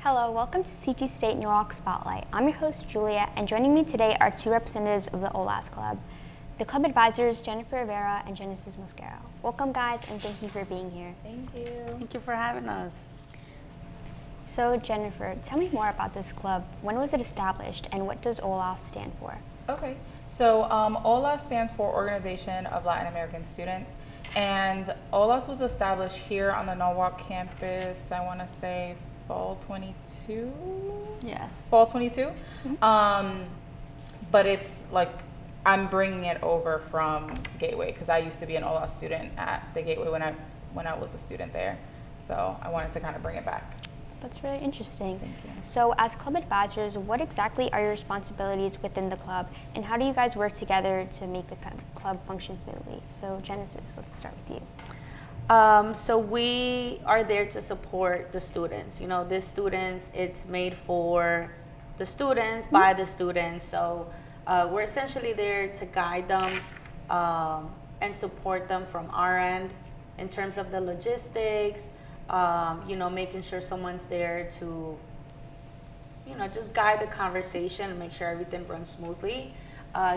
Hello, welcome to CT State Norwalk Spotlight. I'm your host, Julliet, and joining me today are two representatives of the OLAS Club, the club advisors, Jennifer Rivera and Genesis Mosquero. Welcome, guys, and thank you for being here. Thank you. Thank you for having us. So, Jennifer, tell me more about this club. When was it established, and what does OLAS stand for? Okay, so OLAS stands for Organization of Latin American Students, and OLAS was established here on the Norwalk campus, I want to say fall 22? Yes. Fall 22? But it's like, I'm bringing it over from Gateway, because I used to be an OLAS student at the Gateway when I was a student there. So I wanted to kind of bring it back. That's really interesting. Thank you. So, as club advisors, what exactly are your responsibilities within the club, and how do you guys work together to make the club function smoothly? So, Genesis, let's start with you. So we are there to support the students. You know, the students, it's made for the students, by the students. So we're essentially there to guide them and support them from our end in terms of the logistics, you know, making sure someone's there to, you know, just guide the conversation and make sure everything runs smoothly.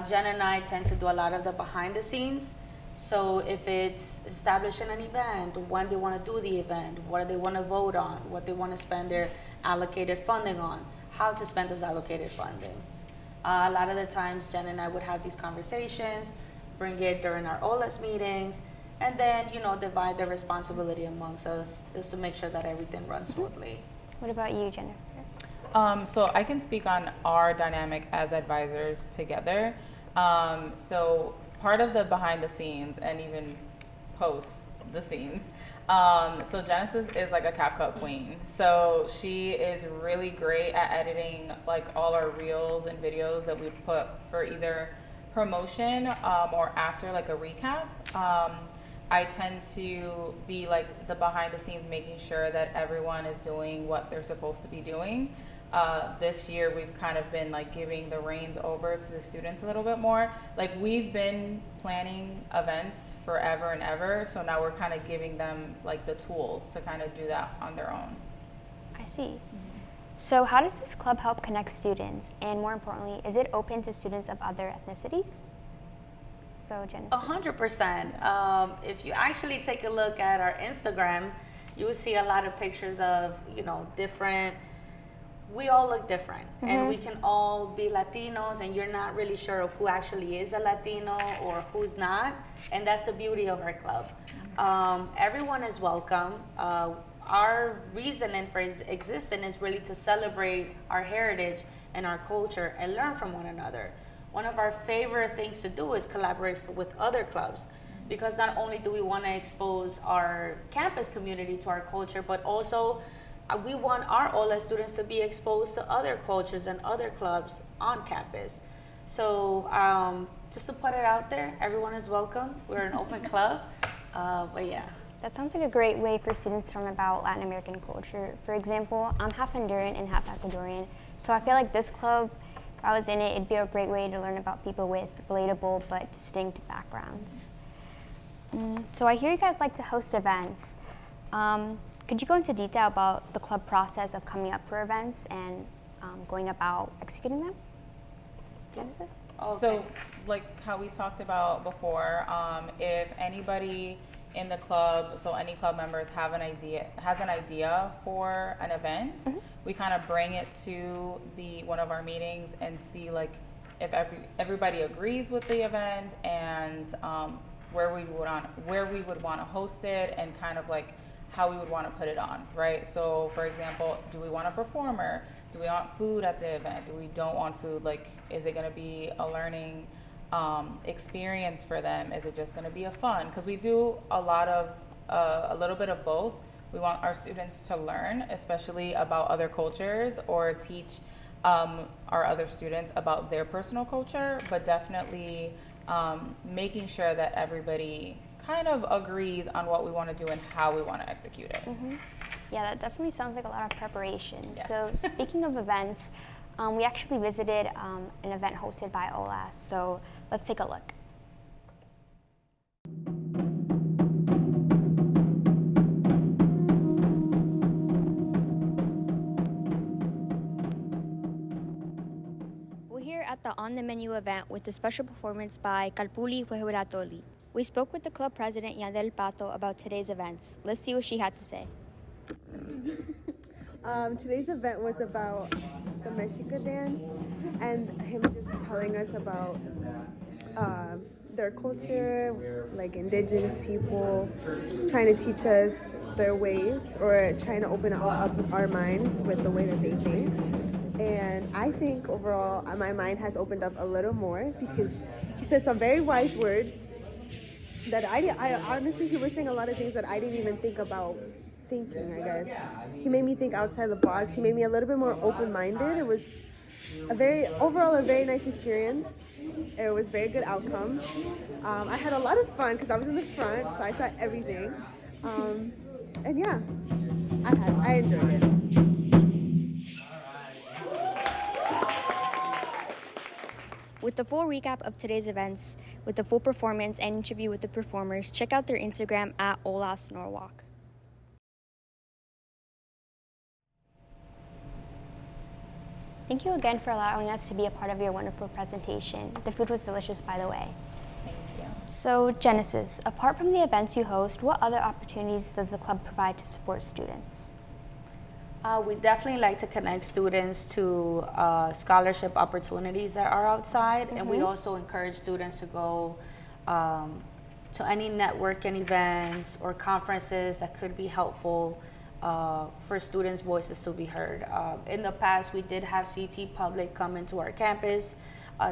Jen and I tend to do a lot of the behind the scenes. So if it's establishing an event, when they want to do the event, what they want to vote on, what they want to spend their allocated funding on, how to spend those allocated fundings. A lot of the times, Jen and I would have these conversations, bring it during our OLAS meetings, and then, you know, divide the responsibility amongst us just to make sure that everything runs smoothly. What about you, Jennifer? So I can speak on our dynamic as advisors together. So part of the behind the scenes and even post the scenes. So Genesis is like a CapCut queen. So she is really great at editing like all our reels and videos that we put for either promotion or after like a recap. I tend to be like the behind the scenes, making sure that everyone is doing what they're supposed to be doing. This year we've kind of been like giving the reins over to the students a little bit more. Like we've been planning events forever and ever, so now we're kind of giving them like the tools to kind of do that on their own. I see. So how does this club help connect students? And more importantly, is it open to students of other ethnicities? So Genesis. 100%. If you actually take a look at our Instagram, you will see a lot of pictures of, you know, different, we all look different, and we can all be Latinos, and you're not really sure of who actually is a Latino or who's not, and that's the beauty of our club. Everyone is welcome. Our reasoning for existing is really to celebrate our heritage and our culture and learn from one another. One of our favorite things to do is collaborate with other clubs, because not only do we want to expose our campus community to our culture, but also we want our OLAS students to be exposed to other cultures and other clubs on campus. So just to put it out there, everyone is welcome. We're an open club, but yeah. That sounds like a great way for students to learn about Latin American culture. For example, I'm half Honduran and half Ecuadorian, so I feel like this club, if I was in it, it'd be a great way to learn about people with relatable but distinct backgrounds. So I hear you guys like to host events. Could you go into detail about the club process of coming up for events and going about executing them? Genesis? Okay. So like how we talked about before, if anybody in the club, so any club members has an idea for an event, we kind of bring it to one of our meetings and see like if everybody agrees with the event and where we would want to host it and kind of like how we would want to put it on, right? So for example, do we want a performer? Do we want food at the event? Do we don't want food? Like, is it going to be a learning experience for them? Is it just going to be a fun? Because we do a little bit of both. We want our students to learn, especially about other cultures, or teach our other students about their personal culture, but definitely making sure that everybody kind of agrees on what we want to do and how we want to execute it. Yeah, that definitely sounds like a lot of preparation. Yes. So speaking of events, we actually visited an event hosted by OLAS, so let's take a look. at the On the Menu event with a special performance by Kalpuli Huehuratoli. We spoke with the club president, Yandel Pato, about today's events. Let's see what she had to say. Today's event was about the Mexica dance and him just telling us about their culture, like indigenous people, trying to teach us their ways or trying to open up our minds with the way that they think. And I think overall my mind has opened up a little more because he said some very wise words that I honestly, he was saying a lot of things that I didn't even think about thinking, I guess. He made me think outside the box. He made me a little bit more open-minded. It was overall a very nice experience. It was a very good outcome. I had a lot of fun because I was in the front, so I saw everything. And yeah, I enjoyed it. With the full recap of today's events, with the full performance and interview with the performers, check out their Instagram at OLAS Norwalk. Thank you again for allowing us to be a part of your wonderful presentation. The food was delicious, by the way. Thank you. So, Genesis, apart from the events you host, what other opportunities does the club provide to support students? We definitely like to connect students to scholarship opportunities that are outside, and we also encourage students to go to any networking events or conferences that could be helpful for students' voices to be heard. In the past, we did have CT Public come into our campus.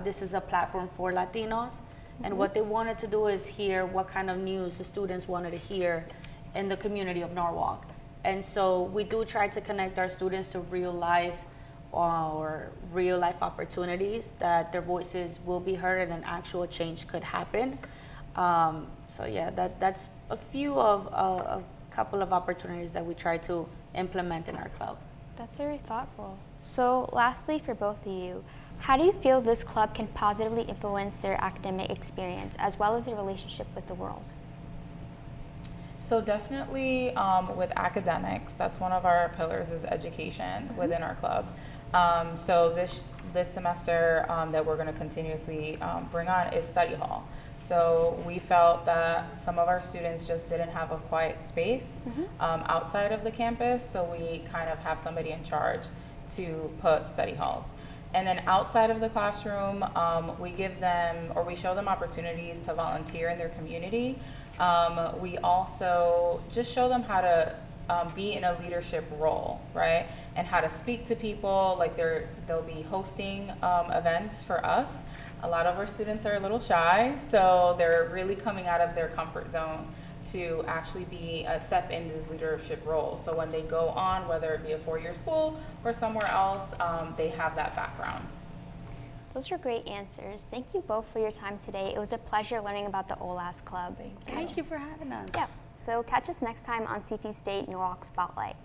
This is a platform for Latinos, and what they wanted to do is hear what kind of news the students wanted to hear in the community of Norwalk. And so we do try to connect our students to real life opportunities that their voices will be heard and an actual change could happen. So yeah, that's a few of a couple of opportunities that we try to implement in our club. That's very thoughtful. So lastly, for both of you, how do you feel this club can positively influence their academic experience as well as their relationship with the world? So definitely with academics, that's one of our pillars is education within our club. So this semester that we're going to continuously bring on is study hall. So we felt that some of our students just didn't have a quiet space outside of the campus, so we kind of have somebody in charge to put study halls. And then outside of the classroom, we give them or we show them opportunities to volunteer in their community. We also just show them how to be in a leadership role, right? And how to speak to people. Like they'll be hosting events for us. A lot of our students are a little shy, so they're really coming out of their comfort zone to actually be a step into this leadership role. So when they go on, whether it be a four-year school or somewhere else, they have that background. Those were great answers. Thank you both for your time today. It was a pleasure learning about the OLAS Club. Thank you for having us. Yeah. So catch us next time on CT State Norwalk Spotlight.